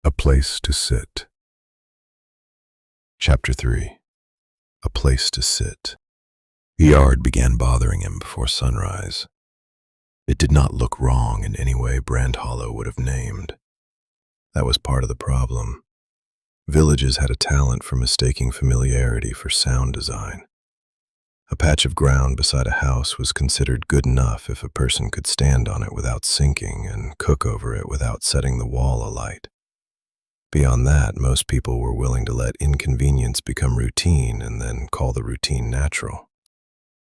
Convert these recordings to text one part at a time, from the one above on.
A place to sit. Chapter 3. A place to sit. The yard began bothering him before sunrise. It did not look wrong in any way Brand Hollow would have named. That was part of the problem. Villages had a talent for mistaking familiarity for sound design. A patch of ground beside a house was considered good enough if a person could stand on it without sinking and cook over it without setting the wall alight. Beyond that, most people were willing to let inconvenience become routine and then call the routine natural.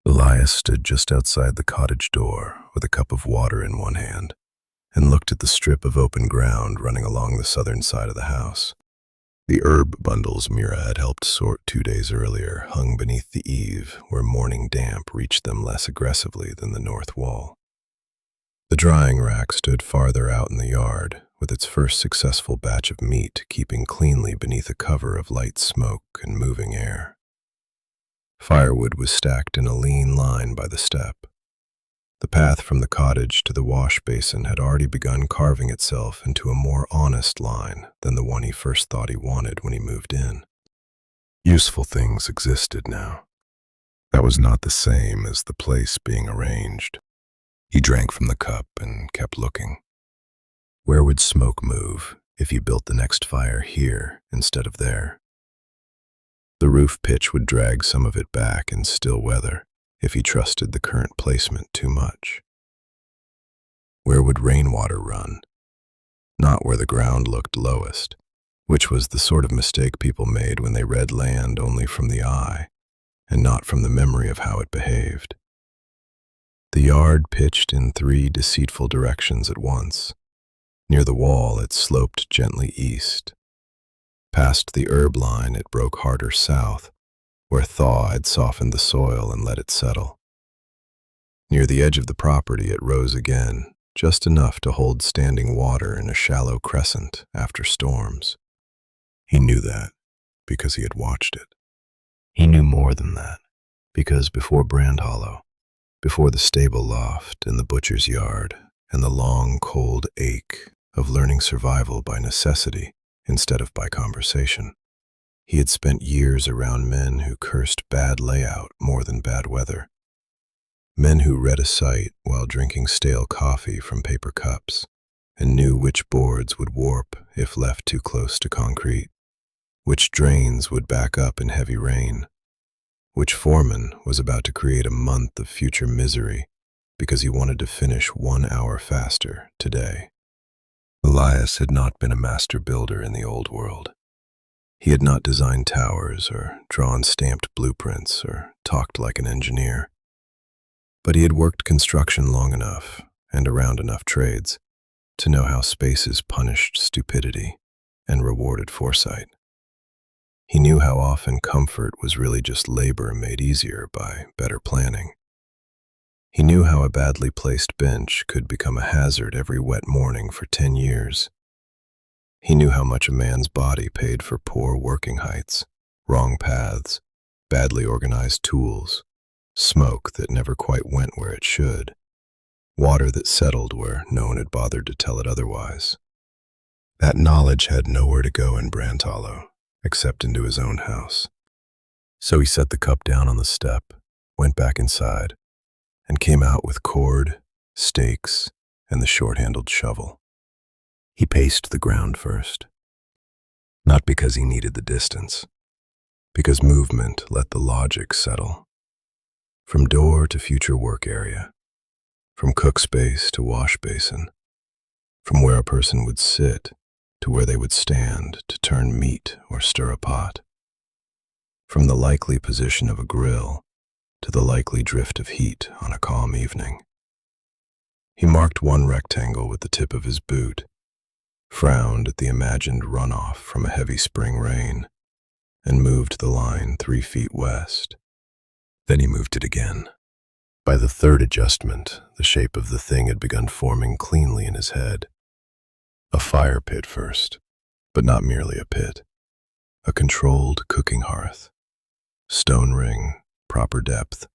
Elias stood just outside the cottage door with a cup of water in one hand and looked at the strip of open ground running along the southern side of the house. The herb bundles Mira had helped sort 2 days earlier hung beneath the eave where morning damp reached them less aggressively than the north wall. The drying rack stood farther out in the yard, with its first successful batch of meat keeping cleanly beneath a cover of light smoke and moving air. Firewood was stacked in a lean line by the step. The path from the cottage to the wash basin had already begun carving itself into a more honest line than the one he first thought he wanted when he moved in. Useful things existed now. That was not the same as the place being arranged. He drank from the cup and kept looking. Where would smoke move if he built the next fire here instead of there? The roof pitch would drag some of it back in still weather if he trusted the current placement too much. Where would rainwater run? Not where the ground looked lowest, which was the sort of mistake people made when they read land only from the eye and not from the memory of how it behaved. The yard pitched in 3 deceitful directions at once. Near the wall, it sloped gently east. Past the herb line, it broke harder south, where thaw had softened the soil and let it settle. Near the edge of the property, it rose again, just enough to hold standing water in a shallow crescent after storms. He knew that because he had watched it. He knew more than that because before Brand Hollow, before the stable loft and the butcher's yard, and the long, cold ache of learning survival by necessity instead of by conversation, he had spent years around men who cursed bad layout more than bad weather. Men who read a sight while drinking stale coffee from paper cups and knew which boards would warp if left too close to concrete, which drains would back up in heavy rain, which foreman was about to create a month of future misery because he wanted to finish 1 hour faster today. Elias had not been a master builder in the old world. He had not designed towers or drawn stamped blueprints or talked like an engineer. But he had worked construction long enough and around enough trades to know how spaces punished stupidity and rewarded foresight. He knew how often comfort was really just labor made easier by better planning. He knew how a badly placed bench could become a hazard every wet morning for 10 years. He knew how much a man's body paid for poor working heights, wrong paths, badly organized tools, smoke that never quite went where it should, water that settled where no one had bothered to tell it otherwise. That knowledge had nowhere to go in Brand Hollow, except into his own house. So he set the cup down on the step, went back inside, and came out with cord, stakes, and the short-handled shovel. He paced the ground first, not because he needed the distance, because movement let the logic settle. From door to future work area, from cook space to wash basin, from where a person would sit to where they would stand to turn meat or stir a pot, from the likely position of a grill to the likely drift of heat on a calm evening. He marked one rectangle with the tip of his boot, frowned at the imagined runoff from a heavy spring rain, and moved the line 3 feet west. Then he moved it again. By the 3rd adjustment, the shape of the thing had begun forming cleanly in his head. A fire pit first, but not merely a pit. A controlled cooking hearth. Stone ring, proper depth,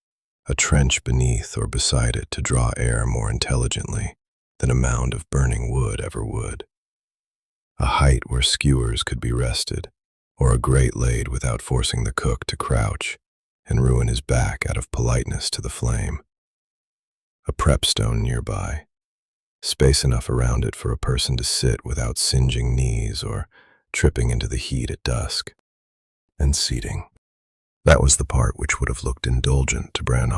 a trench beneath or beside it to draw air more intelligently than a mound of burning wood ever would. a height where skewers could be rested, or a grate laid without forcing the cook to crouch and ruin his back out of politeness to the flame. A prep stone nearby, space enough around it for a person to sit without singeing knees or tripping into the heat at dusk. And seating. That was the part which would have looked indulgent to Bran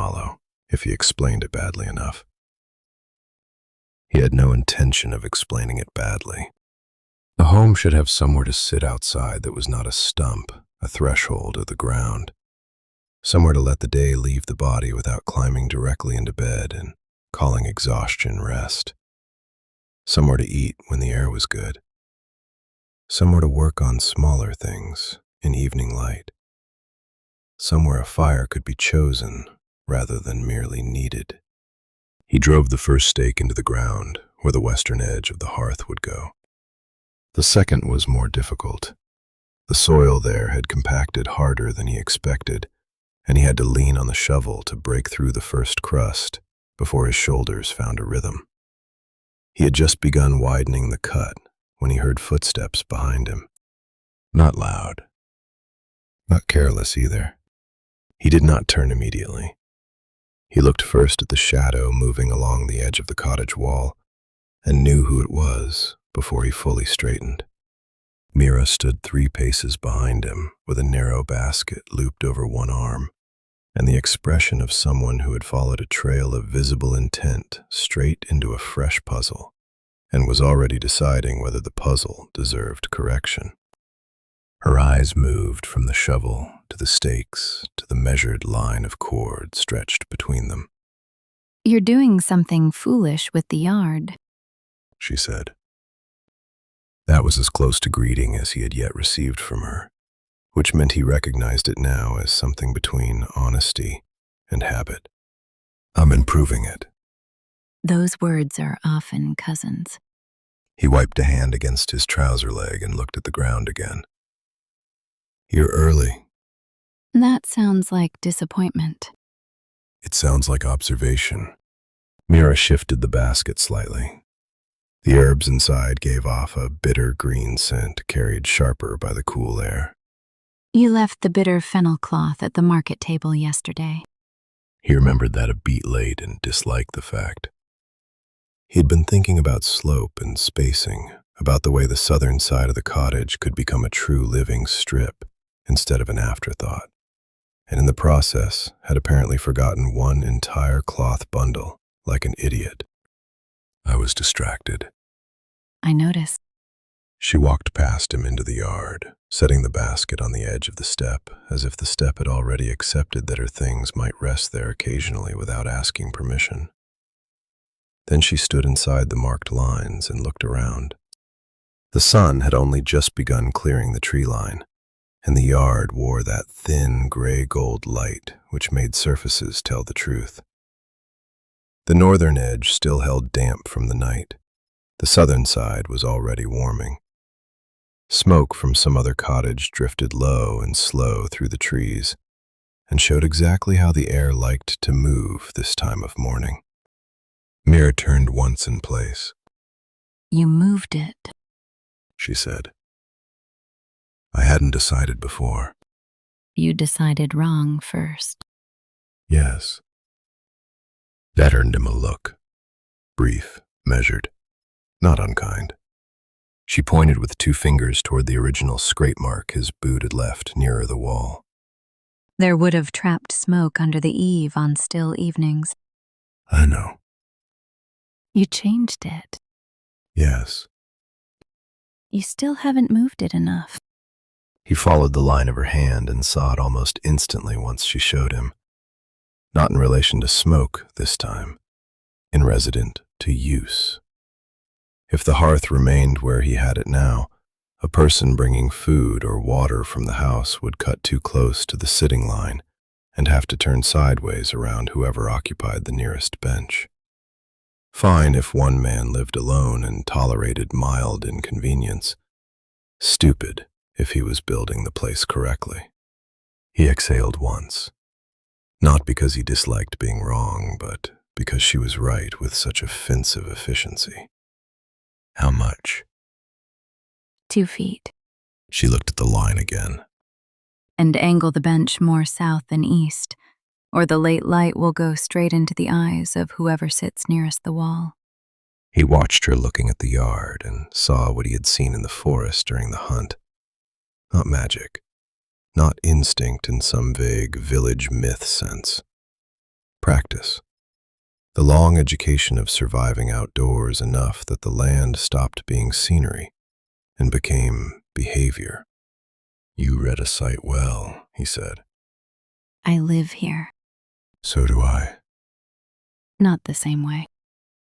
if he explained it badly enough. He had no intention of explaining it badly. The home should have somewhere to sit outside that was not a stump, a threshold, or the ground. Somewhere to let the day leave the body without climbing directly into bed and calling exhaustion rest. Somewhere to eat when the air was good. Somewhere to work on smaller things in evening light. Somewhere a fire could be chosen rather than merely needed. He drove the first stake into the ground where the western edge of the hearth would go. The second was more difficult. The soil there had compacted harder than he expected, and he had to lean on the shovel to break through the first crust before his shoulders found a rhythm. He had just begun widening the cut when he heard footsteps behind him. Not loud. Not careless either. He did not turn immediately. He looked first at the shadow moving along the edge of the cottage wall and knew who it was before he fully straightened. Mira stood 3 paces behind him with a narrow basket looped over one arm and the expression of someone who had followed a trail of visible intent straight into a fresh puzzle and was already deciding whether the puzzle deserved correction. Her eyes moved from the shovel to the stakes to the measured line of cord stretched between them. "You're doing something foolish with the yard," she said. That was as close to greeting as he had yet received from her, which meant he recognized it now as something between honesty and habit. "I'm improving it." "Those words are often cousins." He wiped a hand against his trouser leg and looked at the ground again. "You're early." "That sounds like disappointment." "It sounds like observation." Mira shifted the basket slightly. The herbs inside gave off a bitter green scent carried sharper by the cool air. "You left the bitter fennel cloth at the market table yesterday." He remembered that a beat late and disliked the fact. He had been thinking about slope and spacing, about the way the southern side of the cottage could become a true living strip instead of an afterthought, and in the process had apparently forgotten one entire cloth bundle like an idiot. "I was distracted." "I noticed." She walked past him into the yard, setting the basket on the edge of the step, as if the step had already accepted that her things might rest there occasionally without asking permission. Then she stood inside the marked lines and looked around. The sun had only just begun clearing the tree line, and the yard wore that thin gray-gold light which made surfaces tell the truth. The northern edge still held damp from the night. The southern side was already warming. Smoke from some other cottage drifted low and slow through the trees and showed exactly how the air liked to move this time of morning. Mira turned once in place. "You moved it." She said. "I hadn't decided before." "You decided wrong first." "Yes." That earned him a look. Brief, measured, not unkind. She pointed with 2 fingers toward the original scrape mark his boot had left nearer the wall. "There would have trapped smoke under the eave on still evenings." "I know." "You changed it." "Yes." "You still haven't moved it enough." He followed the line of her hand and saw it almost instantly once she showed him. Not in relation to smoke this time, in resident to use. If the hearth remained where he had it now, a person bringing food or water from the house would cut too close to the sitting line and have to turn sideways around whoever occupied the nearest bench. Fine if one man lived alone and tolerated mild inconvenience. Stupid if he was building the place correctly. He exhaled once. Not because he disliked being wrong, but because she was right with such offensive efficiency. "How much?" 2 feet. She looked at the line again. And angle the bench more south than east, or the late light will go straight into the eyes of whoever sits nearest the wall. He watched her looking at the yard and saw what he had seen in the forest during the hunt. Not magic, not instinct in some vague village myth sense. Practice. The long education of surviving outdoors enough that the land stopped being scenery and became behavior. You read a sight well, he said. I live here. So do I. Not the same way.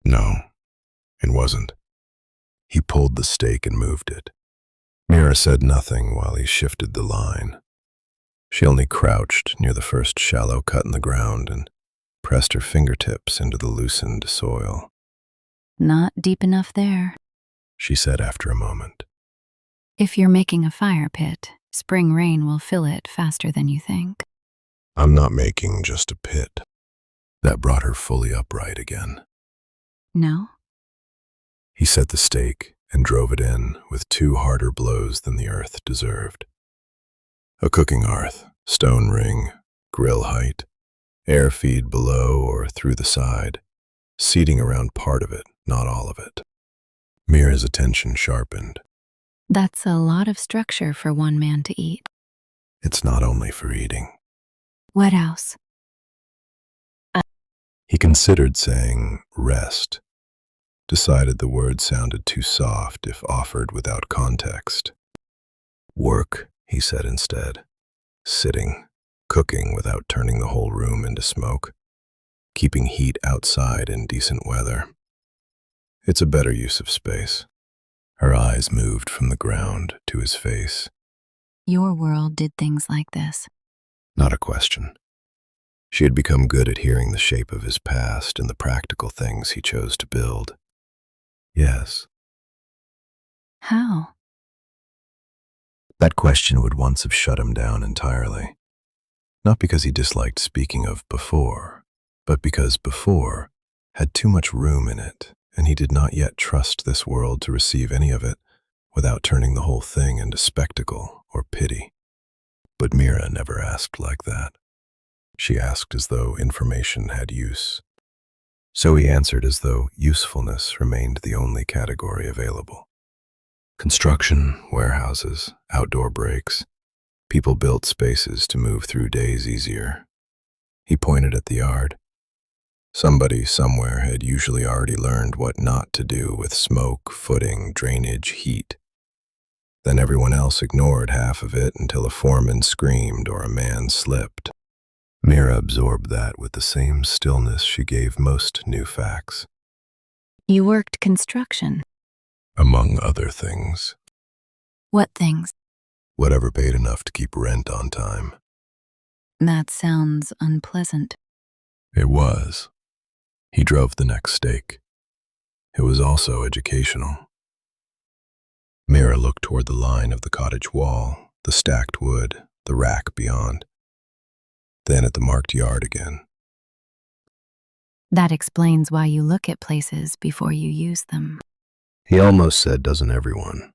No, it wasn't. He pulled the stake and moved it. Mira said nothing while he shifted the line. She only crouched near the first shallow cut in the ground and pressed her fingertips into the loosened soil. Not deep enough there. She said after a moment. If you're making a fire pit, spring rain will fill it faster than you think. I'm not making just a pit. That brought her fully upright again. No? He set the stake and drove it in with 2 harder blows than the earth deserved. A cooking hearth, stone ring, grill height, air feed below or through the side, seating around part of it, not all of it. Mira's attention sharpened. That's a lot of structure for one man to eat. It's not only for eating. What else? He considered saying rest, decided the word sounded too soft if offered without context. Work, he said instead. Sitting, cooking without turning the whole room into smoke, keeping heat outside in decent weather. It's a better use of space. Her eyes moved from the ground to his face. Your world did things like this. Not a question. She had become good at hearing the shape of his past and the practical things he chose to build. Yes. How? That question would once have shut him down entirely. Not because he disliked speaking of before, but because before had too much room in it, and he did not yet trust this world to receive any of it without turning the whole thing into spectacle or pity. But Mira never asked like that. She asked as though information had use. So he answered as though usefulness remained the only category available. Construction, warehouses, outdoor breaks. People built spaces to move through days easier. He pointed at the yard. Somebody somewhere had usually already learned what not to do with smoke, footing, drainage, heat. Then everyone else ignored half of it until a foreman screamed or a man slipped. Mira absorbed that with the same stillness she gave most new facts. You worked construction. Among other things. What things? Whatever paid enough to keep rent on time. That sounds unpleasant. It was. He drove the next stake. It was also educational. Mira looked toward the line of the cottage wall, the stacked wood, the rack beyond. Then at the marked yard again. That explains why you look at places before you use them. He almost said, doesn't everyone?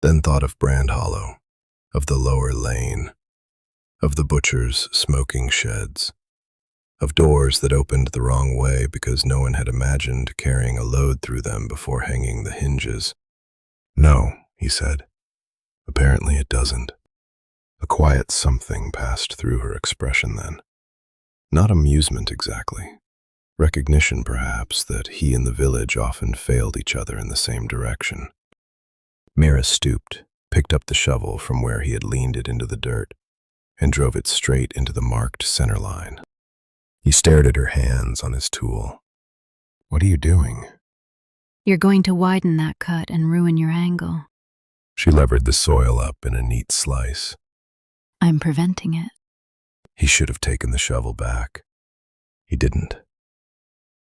Then thought of Brand Hollow, of the lower lane, of the butcher's smoking sheds, of doors that opened the wrong way because no one had imagined carrying a load through them before hanging the hinges. No, he said. Apparently it doesn't. A quiet something passed through her expression then. Not amusement exactly. Recognition, perhaps, that he and the village often failed each other in the same direction. Mira stooped, picked up the shovel from where he had leaned it into the dirt, and drove it straight into the marked center line. He stared at her hands on his tool. What are you doing? You're going to widen that cut and ruin your angle. She levered the soil up in a neat slice. I'm preventing it. He should have taken the shovel back. He didn't.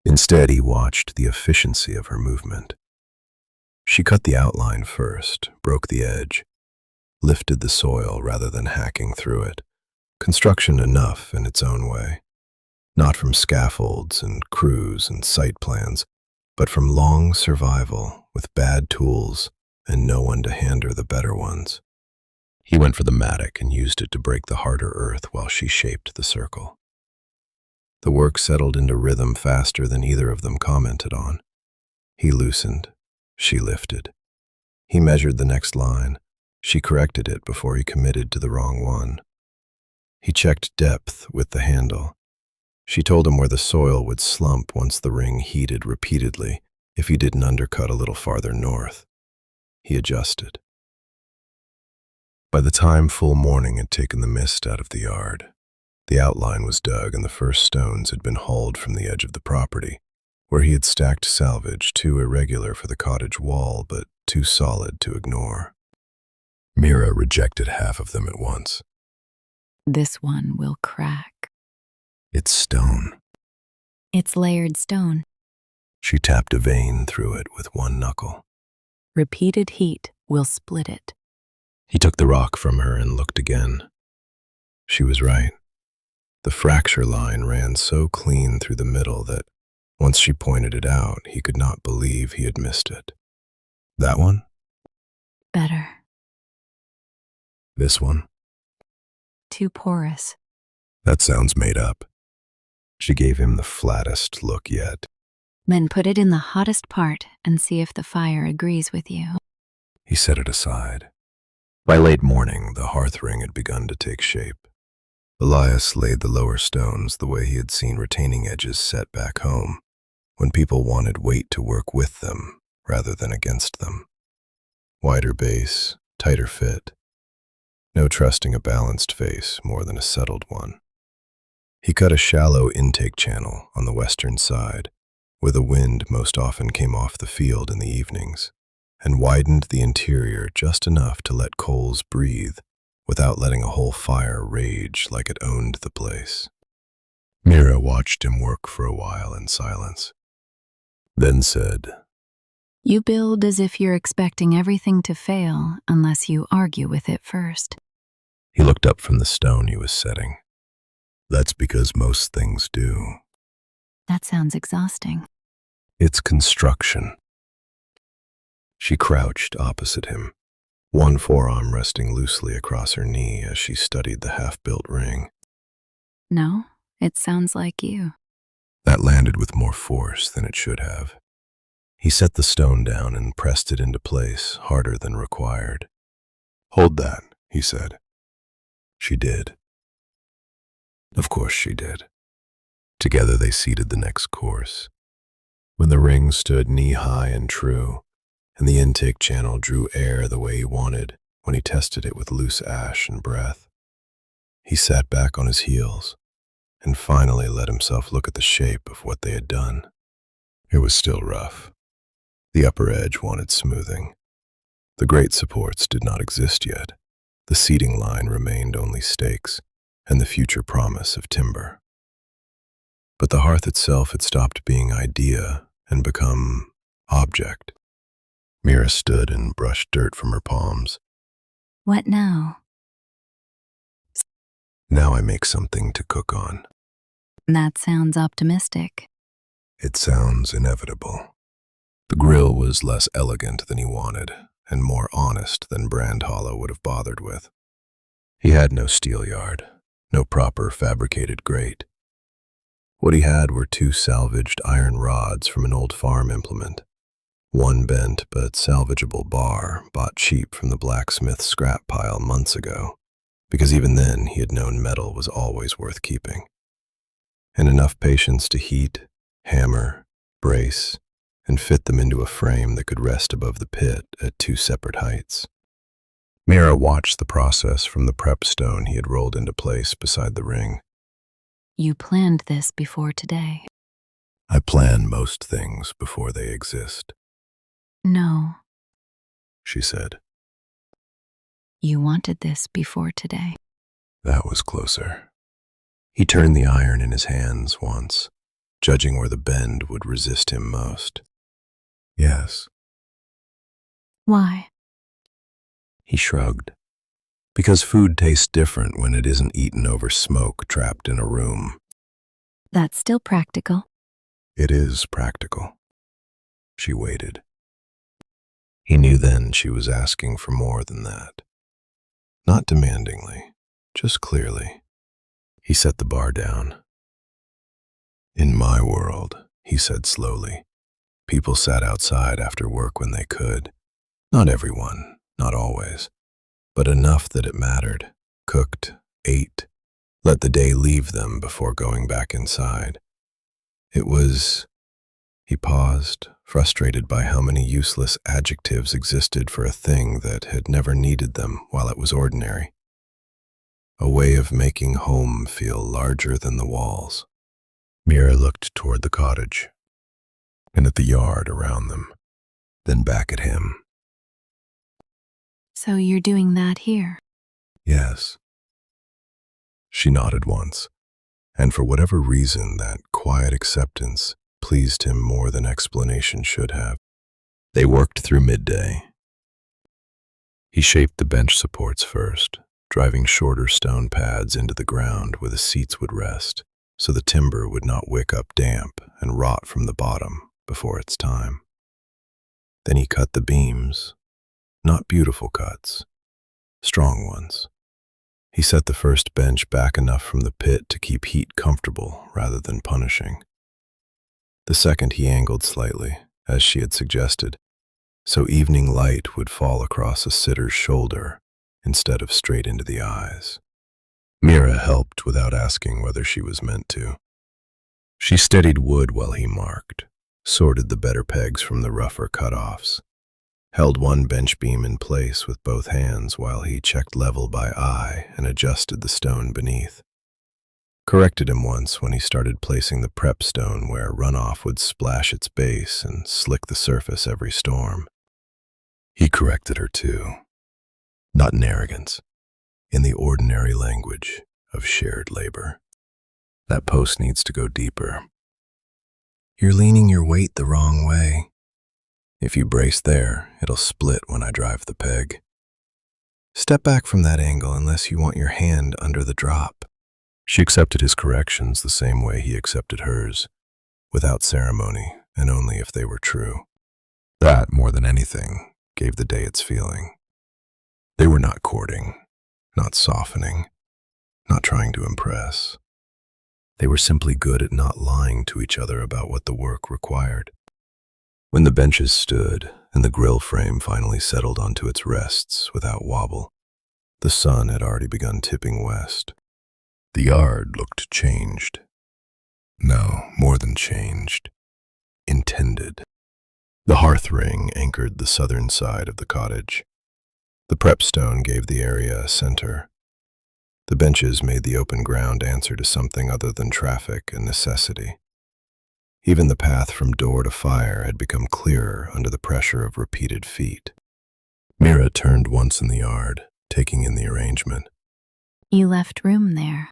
Instead, he watched the efficiency of her movement. She cut the outline first, broke the edge, lifted the soil rather than hacking through it. Construction enough in its own way. Not from scaffolds and crews and site plans, but from long survival with bad tools and no one to hand her the better ones. He went for the mattock and used it to break the harder earth while she shaped the circle. The work settled into rhythm faster than either of them commented on. He loosened, she lifted. He measured the next line. She corrected it before he committed to the wrong one. He checked depth with the handle. She told him where the soil would slump once the ring heated repeatedly if he didn't undercut a little farther north. He adjusted. By the time full morning had taken the mist out of the yard, the outline was dug and the first stones had been hauled from the edge of the property, where he had stacked salvage too irregular for the cottage wall but too solid to ignore. Mira rejected half of them at once. This one will crack. It's stone. It's layered stone. She tapped a vein through it with one knuckle. Repeated heat will split it. He took the rock from her and looked again. She was right. The fracture line ran so clean through the middle that once she pointed it out, he could not believe he had missed it. That one? Better. This one? Too porous. That sounds made up. She gave him the flattest look yet. Then put it in the hottest part and see if the fire agrees with you. He set it aside. By late morning, the hearth ring had begun to take shape. Elias laid the lower stones the way he had seen retaining edges set back home, when people wanted weight to work with them rather than against them. Wider base, tighter fit. No trusting a balanced face more than a settled one. He cut a shallow intake channel on the western side, where the wind most often came off the field in the evenings, and widened the interior just enough to let coals breathe without letting a whole fire rage like it owned the place. Mira watched him work for a while in silence, then said, You build as if you're expecting everything to fail unless you argue with it first. He looked up from the stone he was setting. That's because most things do. That sounds exhausting. It's construction. She crouched opposite him, one forearm resting loosely across her knee as she studied the half-built ring. No, it sounds like you. That landed with more force than it should have. He set the stone down and pressed it into place harder than required. Hold that, he said. She did. Of course she did. Together they seated the next course. When the ring stood knee-high and true, and the intake channel drew air the way he wanted when he tested it with loose ash and breath, he sat back on his heels and finally let himself look at the shape of what they had done. It was still rough. The upper edge wanted smoothing. The great supports did not exist yet. The seating line remained only stakes and the future promise of timber. But the hearth itself had stopped being idea and become object. Mira stood and brushed dirt from her palms. What now? Now I make something to cook on. That sounds optimistic. It sounds inevitable. The grill was less elegant than he wanted, and more honest than Brand Hollow would have bothered with. He had no steel yard, no proper fabricated grate. What he had were 2 salvaged iron rods from an old farm implement, one bent but salvageable bar bought cheap from the blacksmith's scrap pile months ago, because even then he had known metal was always worth keeping, and enough patience to heat, hammer, brace, and fit them into a frame that could rest above the pit at 2 separate heights. Mira watched the process from the prep stone he had rolled into place beside the ring. You planned this before today. I plan most things before they exist, No, she said. you wanted this before today. That was closer. He turned the iron in his hands once, judging where the bend would resist him most. Yes. Why? He shrugged. Because food tastes different when it isn't eaten over smoke trapped in a room. That's still practical. It is practical. She waited. He knew then she was asking for more than that. Not demandingly, just clearly. He set the bar down. In my world, he said slowly, people sat outside after work when they could. Not everyone, not always, but enough that it mattered. Cooked, ate, let the day leave them before going back inside. It was... He paused, frustrated by how many useless adjectives existed for a thing that had never needed them while it was ordinary. A way of making home feel larger than the walls. Mira looked toward the cottage, and at the yard around them, then back at him. So you're doing that here? Yes. She nodded once, and for whatever reason that quiet acceptance pleased him more than explanation should have. They worked through midday. He shaped the bench supports first, driving shorter stone pads into the ground where the seats would rest, so the timber would not wick up damp and rot from the bottom before its time. Then he cut the beams, not beautiful cuts, strong ones. He set the first bench back enough from the pit to keep heat comfortable rather than punishing. The second he angled slightly, as she had suggested, so evening light would fall across a sitter's shoulder instead of straight into the eyes. Mira helped without asking whether she was meant to. She steadied wood while he marked, sorted the better pegs from the rougher cut-offs, held one bench beam in place with both hands while he checked level by eye and adjusted the stone beneath. Corrected him once when he started placing the prep stone where runoff would splash its base and slick the surface every storm. He corrected her too, not in arrogance, in the ordinary language of shared labor. That post needs to go deeper. You're leaning your weight the wrong way. If you brace there, it'll split when I drive the peg. Step back from that angle unless you want your hand under the drop. She accepted his corrections the same way he accepted hers, without ceremony and only if they were true. That, more than anything, gave the day its feeling. They were not courting, not softening, not trying to impress. They were simply good at not lying to each other about what the work required. When the benches stood and the grill frame finally settled onto its rests without wobble, the sun had already begun tipping west. The yard looked changed. No, more than changed. Intended. The hearth ring anchored the southern side of the cottage. The prep stone gave the area a center. The benches made the open ground answer to something other than traffic and necessity. Even the path from door to fire had become clearer under the pressure of repeated feet. Mira turned once in the yard, taking in the arrangement. You left room there,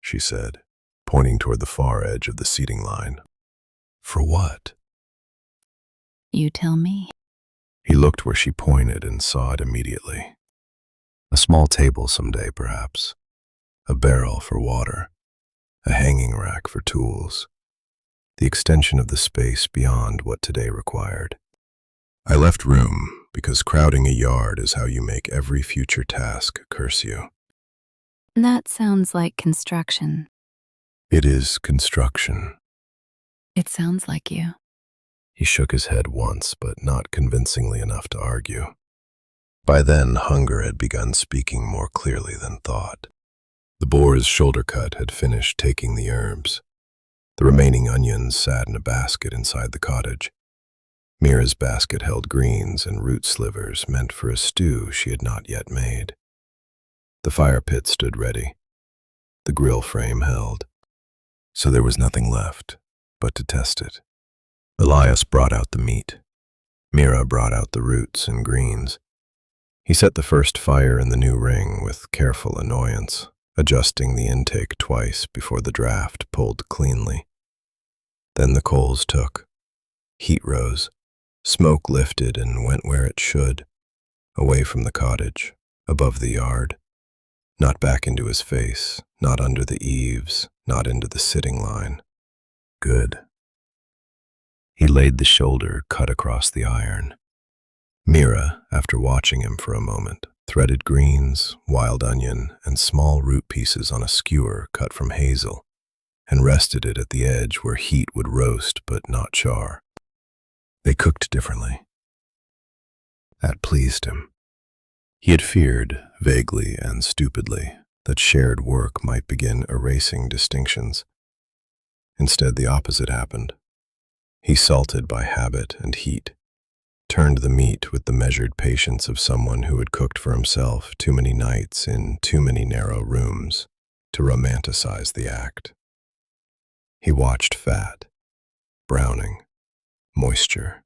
she said, pointing toward the far edge of the seating line. For what? You tell me. He looked where she pointed and saw it immediately. A small table someday, perhaps. A barrel for water. A hanging rack for tools. The extension of the space beyond what today required. I left room because crowding a yard is how you make every future task curse you. That sounds like construction. It is construction. It sounds like you. He shook his head once, but not convincingly enough to argue. By then, hunger had begun speaking more clearly than thought. The boar's shoulder cut had finished taking the herbs. The remaining onions sat in a basket inside the cottage. Mira's basket held greens and root slivers meant for a stew she had not yet made. The fire pit stood ready. The grill frame held. So there was nothing left but to test it. Elias brought out the meat. Mira brought out the roots and greens. He set the first fire in the new ring with careful annoyance, adjusting the intake twice before the draft pulled cleanly. Then the coals took. Heat rose. Smoke lifted and went where it should, away from the cottage, above the yard. Not back into his face, not under the eaves, not into the sitting line. Good. He laid the shoulder cut across the iron. Mira, after watching him for a moment, threaded greens, wild onion, and small root pieces on a skewer cut from hazel, and rested it at the edge where heat would roast but not char. They cooked differently. That pleased him. He had feared, vaguely and stupidly, that shared work might begin erasing distinctions. Instead, the opposite happened. He salted by habit and heat, turned the meat with the measured patience of someone who had cooked for himself too many nights in too many narrow rooms to romanticize the act. He watched fat, browning, moisture.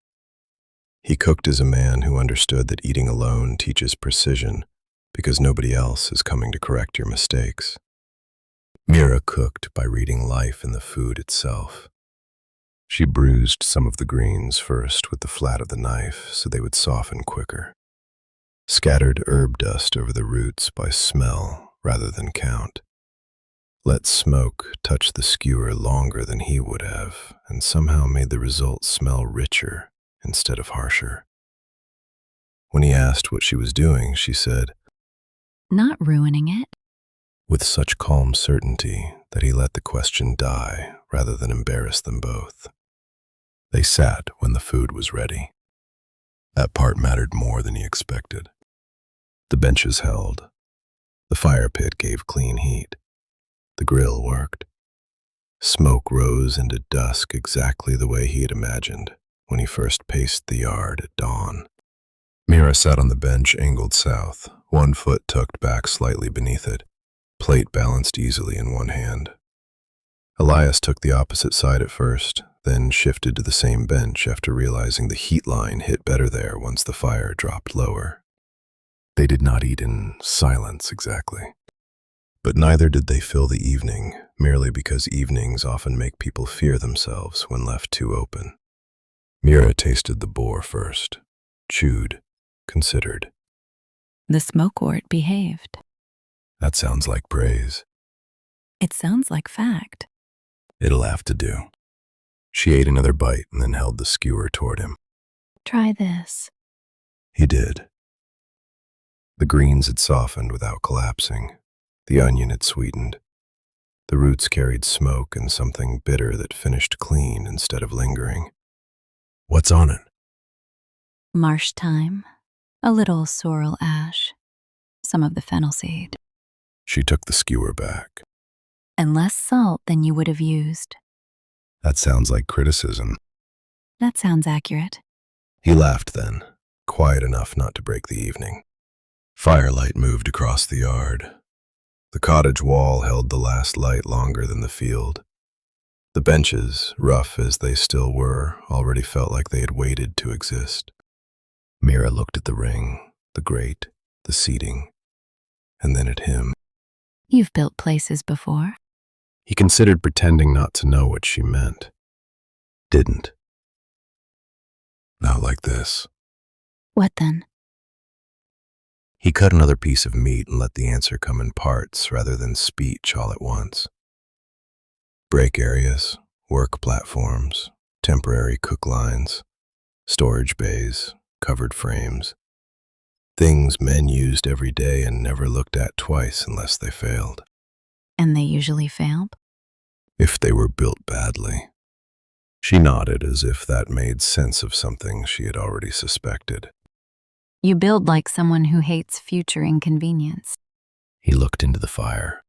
He cooked as a man who understood that eating alone teaches precision because nobody else is coming to correct your mistakes. Mira cooked by reading life in the food itself. She bruised some of the greens first with the flat of the knife so they would soften quicker. Scattered herb dust over the roots by smell rather than count. Let smoke touch the skewer longer than he would have, and somehow made the result smell richer instead of harsher. When he asked what she was doing, she said, Not ruining it. with such calm certainty that he let the question die rather than embarrass them both. They sat when the food was ready. That part mattered more than he expected. The benches held. The fire pit gave clean heat. The grill worked. Smoke rose into dusk exactly the way he had imagined when he first paced the yard at dawn. Mira sat on the bench angled south, one foot tucked back slightly beneath it, plate balanced easily in one hand. Elias took the opposite side at first, then shifted to the same bench after realizing the heat line hit better there once the fire dropped lower. They did not eat in silence exactly. But neither did they fill the evening, merely because evenings often make people fear themselves when left too open. Mira tasted the boar first, chewed, considered. The smoke wort behaved. That sounds like praise. It sounds like fact. It'll have to do. She ate another bite and then held the skewer toward him. Try this. He did. The greens had softened without collapsing. The onion had sweetened. The roots carried smoke and something bitter that finished clean instead of lingering. What's on it? Marsh thyme, a little sorrel ash, some of the fennel seed, She took the skewer back. and less salt than you would have used. That sounds like criticism. That sounds accurate. He laughed then, quiet enough not to break the evening. Firelight moved across the yard. The cottage wall held the last light longer than the field. The benches, rough as they still were, already felt like they had waited to exist. Mira looked at the ring, the grate, the seating, and then at him. You've built places before. He considered pretending not to know what she meant. Didn't. Not like this. What then? He cut another piece of meat and let the answer come in parts rather than speech all at once. Break areas, work platforms, temporary cook lines, storage bays, covered frames. Things men used every day and never looked at twice unless they failed. And they usually failed? If they were built badly. She nodded as if that made sense of something she had already suspected. You build like someone who hates future inconvenience. He looked into the fire.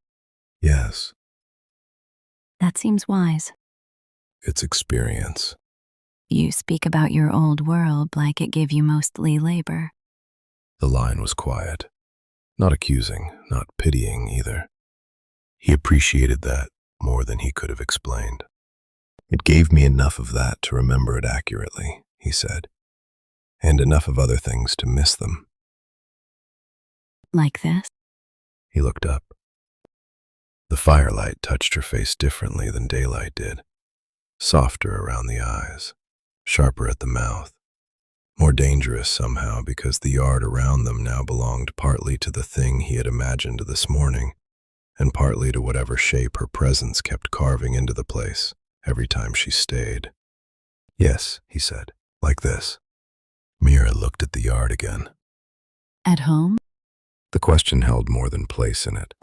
Yes, That seems wise. it's experience. You speak about your old world like it gave you mostly labor. The line was quiet. Not accusing, not pitying either. He appreciated that more than he could have explained. It gave me enough of that to remember it accurately, he said, and enough of other things to miss them. Like this? He looked up. The firelight touched her face differently than daylight did, softer around the eyes, sharper at the mouth, more dangerous somehow because the yard around them now belonged partly to the thing he had imagined this morning and partly to whatever shape her presence kept carving into the place every time she stayed. Yes, he said, like this. Mira looked at the yard again. At home? The question held more than place in it.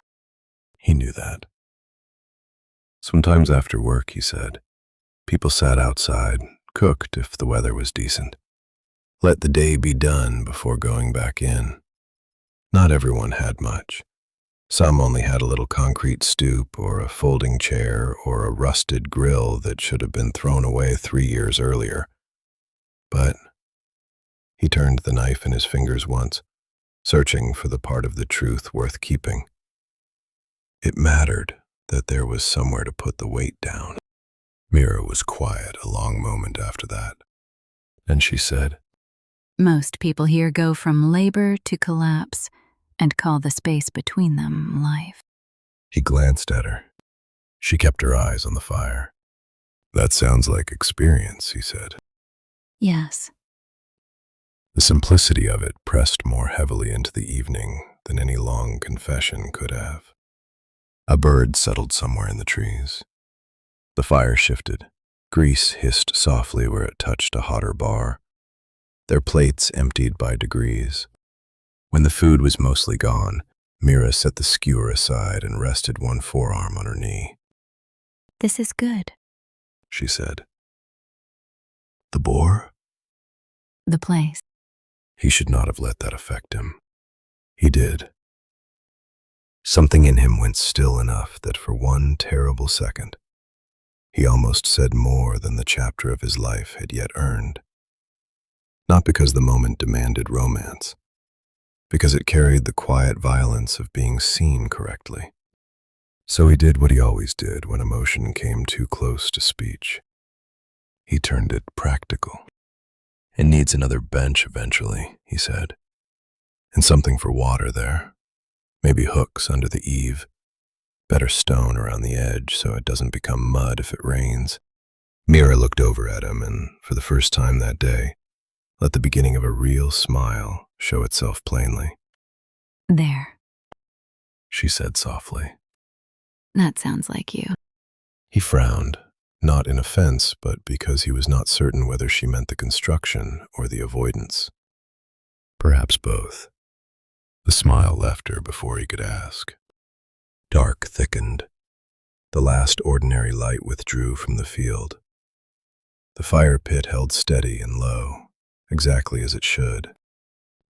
He knew that. Sometimes after work, he said, people sat outside, cooked if the weather was decent. Let the day be done before going back in. Not everyone had much. Some only had a little concrete stoop or a folding chair or a rusted grill that should have been thrown away 3 years earlier. But he turned the knife in his fingers once, searching for the part of the truth worth keeping. It mattered that there was somewhere to put the weight down. Mira was quiet a long moment after that, and she said, Most people here go from labor to collapse and call the space between them life. He glanced at her. She kept her eyes on the fire. That sounds like experience, he said. Yes. The simplicity of it pressed more heavily into the evening than any long confession could have. A bird settled somewhere in the trees. The fire shifted. Grease hissed softly where it touched a hotter bar. Their plates emptied by degrees. When the food was mostly gone, Mira set the skewer aside and rested one forearm on her knee. This is good. She said. The boar? The place. He should not have let that affect him. He did. Something in him went still enough that for one terrible second, he almost said more than the chapter of his life had yet earned. Not because the moment demanded romance, because it carried the quiet violence of being seen correctly. So he did what he always did when emotion came too close to speech. He turned it practical. It needs another bench eventually, he said. And something for water there. Maybe hooks under the eave. Better stone around the edge so it doesn't become mud if it rains. Mira looked over at him and, for the first time that day, let the beginning of a real smile show itself plainly. There. She said softly. That sounds like you. He frowned, not in offense, but because he was not certain whether she meant the construction or the avoidance. Perhaps both. The smile left her before he could ask. Dark thickened. The last ordinary light withdrew from the field. The fire pit held steady and low, exactly as it should.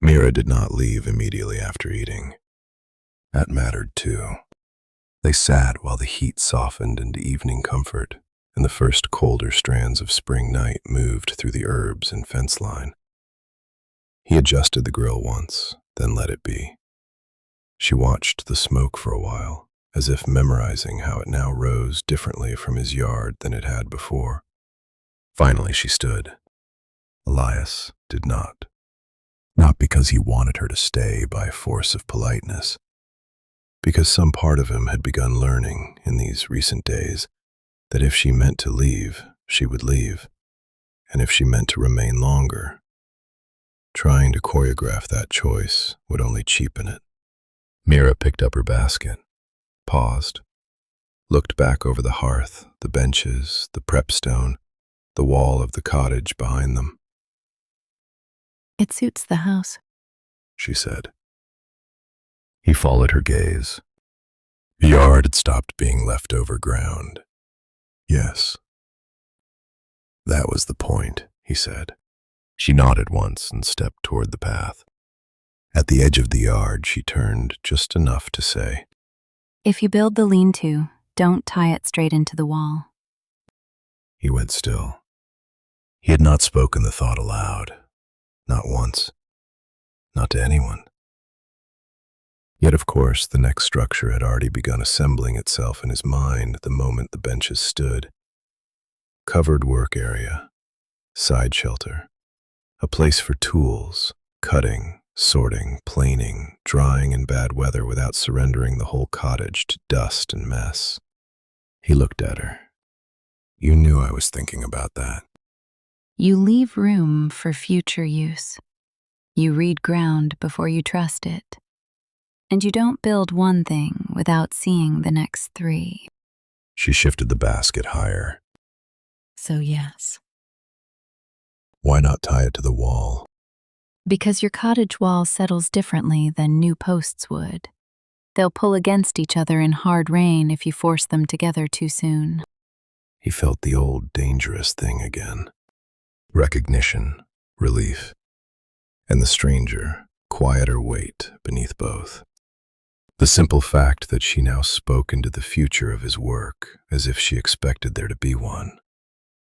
Mira did not leave immediately after eating. That mattered too. They sat while the heat softened into evening comfort, and the first colder strands of spring night moved through the herbs and fence line. He adjusted the grill once, then let it be. She watched the smoke for a while, as if memorizing how it now rose differently from his yard than it had before. Finally she stood. Elias did not. Not because he wanted her to stay by force of politeness, because some part of him had begun learning in these recent days that if she meant to leave, she would leave, and if she meant to remain longer, trying to choreograph that choice would only cheapen it. Mira picked up her basket, paused, looked back over the hearth, the benches, the prep stone, the wall of the cottage behind them. It suits the house, she said. He followed her gaze. The yard had stopped being leftover ground. Yes. That was the point, he said. She nodded once and stepped toward the path. At the edge of the yard, she turned just enough to say, If you build the lean-to, don't tie it straight into the wall. He went still. He had not spoken the thought aloud. Not once. Not to anyone. Yet, of course, the next structure had already begun assembling itself in his mind the moment the benches stood. Covered work area, side shelter, a place for tools, cutting, sorting, planing, drying in bad weather without surrendering the whole cottage to dust and mess. He looked at her. You knew I was thinking about that. You leave room for future use. You read ground before you trust it. And you don't build one thing without seeing the next 3. She shifted the basket higher. So yes. Why not tie it to the wall? Because your cottage wall settles differently than new posts would. They'll pull against each other in hard rain if you force them together too soon. He felt the old dangerous thing again. Recognition, relief, and the stranger, quieter weight beneath both. The simple fact that she now spoke into the future of his work as if she expected there to be one.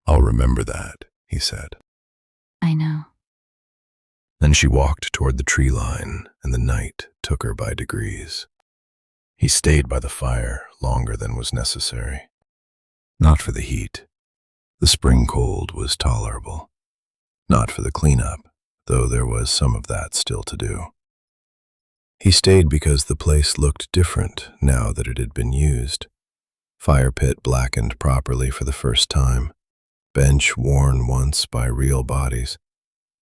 "I'll remember that," he said. I know. Then she walked toward the tree line, and the night took her by degrees. He stayed by the fire longer than was necessary. Not for the heat. The spring cold was tolerable. Not for the cleanup, though there was some of that still to do. He stayed because the place looked different now that it had been used. Fire pit blackened properly for the first time. Bench worn once by real bodies.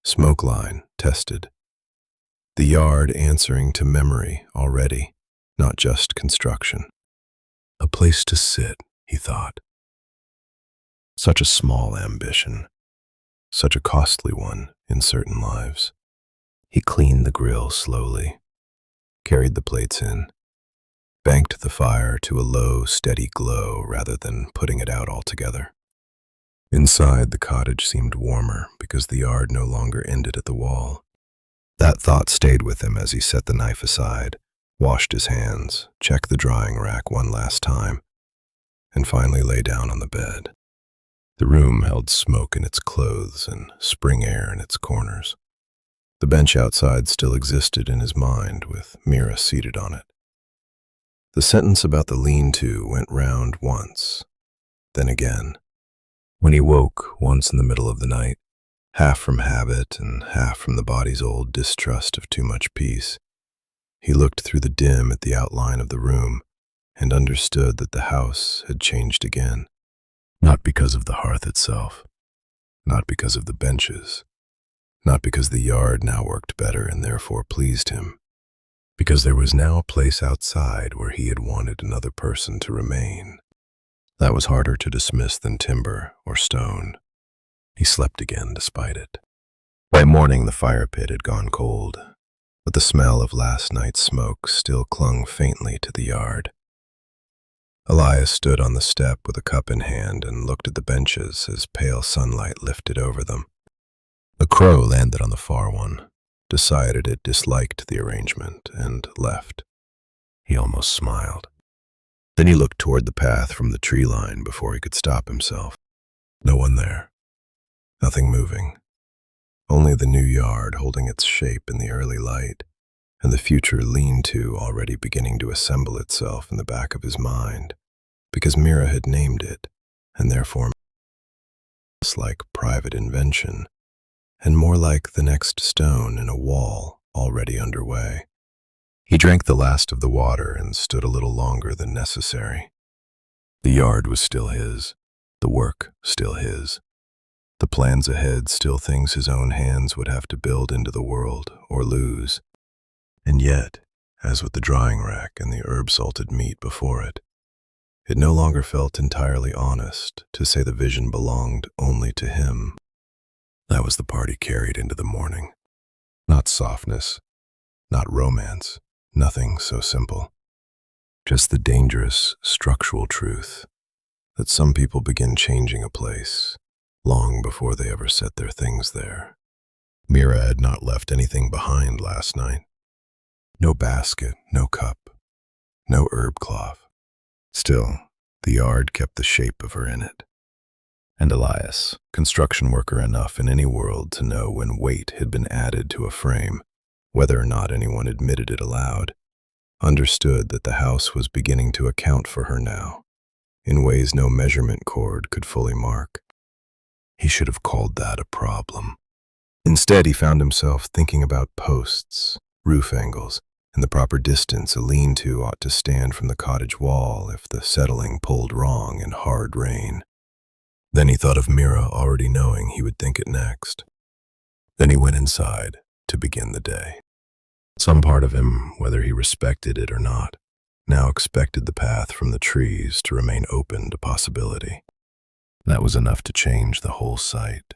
Smoke line tested. The yard answering to memory already, not just construction. A place to sit, he thought. Such a small ambition. Such a costly one in certain lives. He cleaned the grill slowly, carried the plates in, banked the fire to a low, steady glow rather than putting it out altogether. Inside, the cottage seemed warmer because the yard no longer ended at the wall. That thought stayed with him as he set the knife aside, washed his hands, checked the drying rack one last time, and finally lay down on the bed. The room held smoke in its clothes and spring air in its corners. The bench outside still existed in his mind, with Mira seated on it. The sentence about the lean-to went round once, then again. When he woke once in the middle of the night, half from habit and half from the body's old distrust of too much peace, he looked through the dim at the outline of the room and understood that the house had changed again. Not because of the hearth itself, not because of the benches, not because the yard now worked better and therefore pleased him, because there was now a place outside where he had wanted another person to remain. That was harder to dismiss than timber or stone. He slept again despite it. By morning the fire pit had gone cold, but the smell of last night's smoke still clung faintly to the yard. Elias stood on the step with a cup in hand and looked at the benches as pale sunlight lifted over them. A crow landed on the far one, decided it disliked the arrangement, and left. He almost smiled. Then he looked toward the path from the tree line before he could stop himself. No one there. Nothing moving. Only the new yard holding its shape in the early light, and the future lean-to already beginning to assemble itself in the back of his mind, because Mira had named it, and therefore less like private invention, and more like the next stone in a wall already underway. He drank the last of the water and stood a little longer than necessary. The yard was still his, the work still his, the plans ahead still things his own hands would have to build into the world or lose. And yet, as with the drying rack and the herb-salted meat before it no longer felt entirely honest to say the vision belonged only to him. That was the part he carried into the morning. Not softness, not romance, nothing so simple. Just the dangerous, structural truth that some people begin changing a place long before they ever set their things there. Mira had not left anything behind last night. No basket, no cup, no herb cloth. Still, the yard kept the shape of her in it. And Elias, construction worker enough in any world to know when weight had been added to a frame, whether or not anyone admitted it aloud, understood that the house was beginning to account for her now, in ways no measurement cord could fully mark. He should have called that a problem. Instead, he found himself thinking about posts, roof angles, and the proper distance a lean-to ought to stand from the cottage wall if the settling pulled wrong in hard rain. Then he thought of Mira already knowing he would think it next. Then he went inside to begin the day. Some part of him, whether he respected it or not, now expected the path from the trees to remain open to possibility. That was enough to change the whole sight.